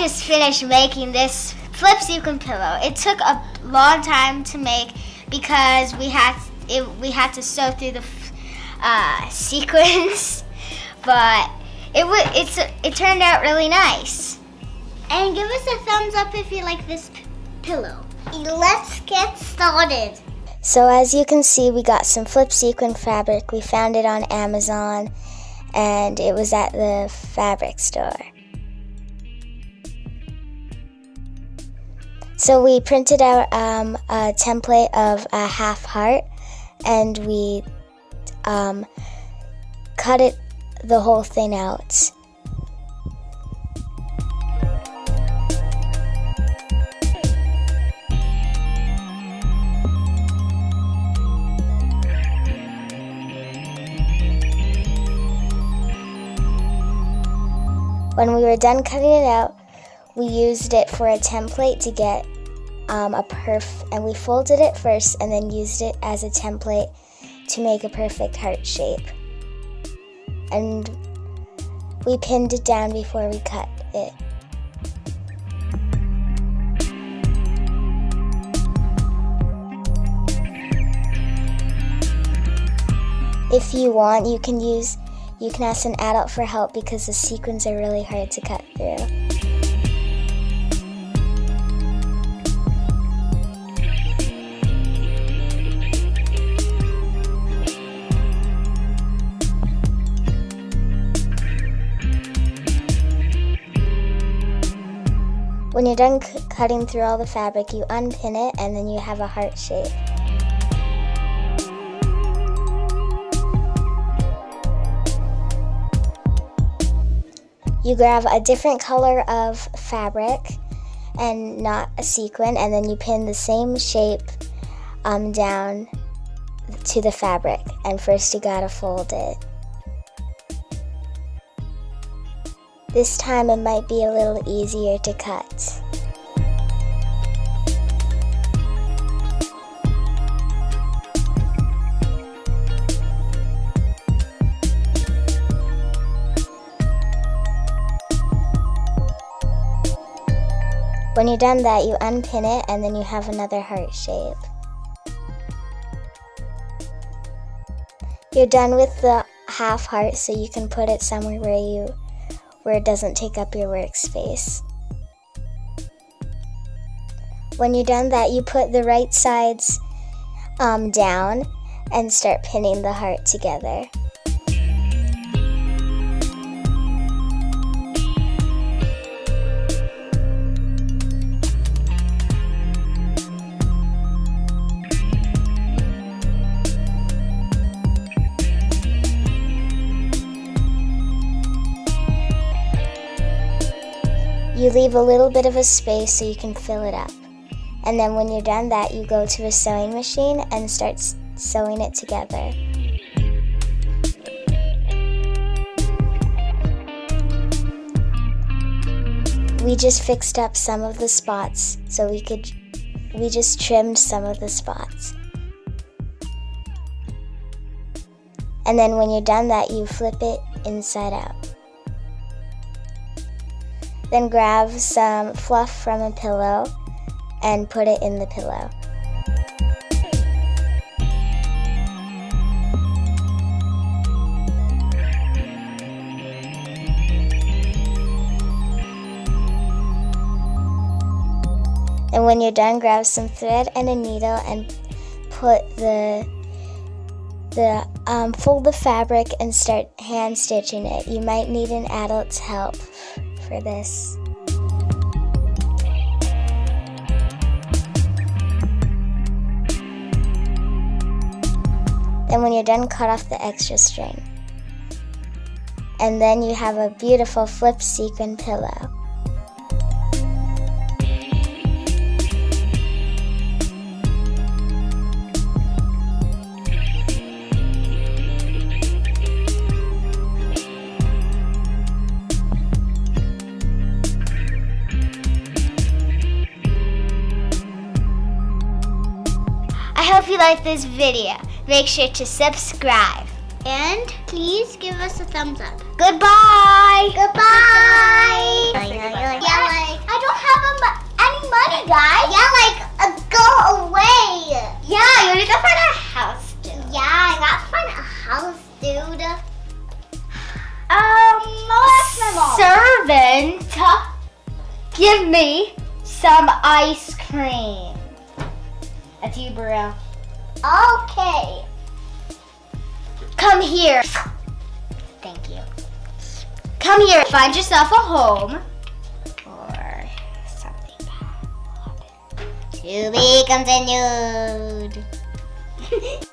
just finished making this flip sequin pillow. It took a long time to make because we had to sew through the sequins, but it turned out really nice. And give us a thumbs up if you like this pillow. Let's get started. So as you can see, we got some flip sequin fabric. We found it on Amazon, and it was at the fabric store. So we printed out a template of a half heart, and we cut the whole thing out. When we were done cutting it out, we used it for a template to get and we folded it first and then used it as a template to make a perfect heart shape. And we pinned it down before we cut it. If you want, you can ask an adult for help because the sequins are really hard to cut through. When you're done cutting through all the fabric, you unpin it and then you have a heart shape. You grab a different color of fabric and not a sequin, and then you pin the same shape down to the fabric. And first you gotta fold it. This time it might be a little easier to cut. When you're done that, you unpin it and then you have another heart shape. You're done with the half heart, so you can put it somewhere where it doesn't take up your workspace. When you're done that, you put the right sides down and start pinning the heart together. You leave a little bit of a space so you can fill it up. And then when you're done that, you go to a sewing machine and start sewing it together. We just fixed up some of the spots, so we just trimmed some of the spots. And then when you're done that, you flip it inside out. Then grab some fluff from a pillow and put it in the pillow. And when you're done, grab some thread and a needle and put fold the fabric and start hand stitching it. You might need an adult's help for this. Then when you're done, cut off the extra string. And then you have a beautiful flip sequin pillow. I hope you liked this video. Make sure to subscribe. And please give us a thumbs up. Goodbye. Goodbye. Yeah, like I don't have any money, guys. Yeah, go away. Yeah, you need to find a house, dude. Yeah, I gotta find a house, dude. I'll ask my mom. Servant, give me some ice cream. That's you, Burrell. Okay. Come here. Thank you. Come here. Find yourself a home. Or something bad will happen. To be continued.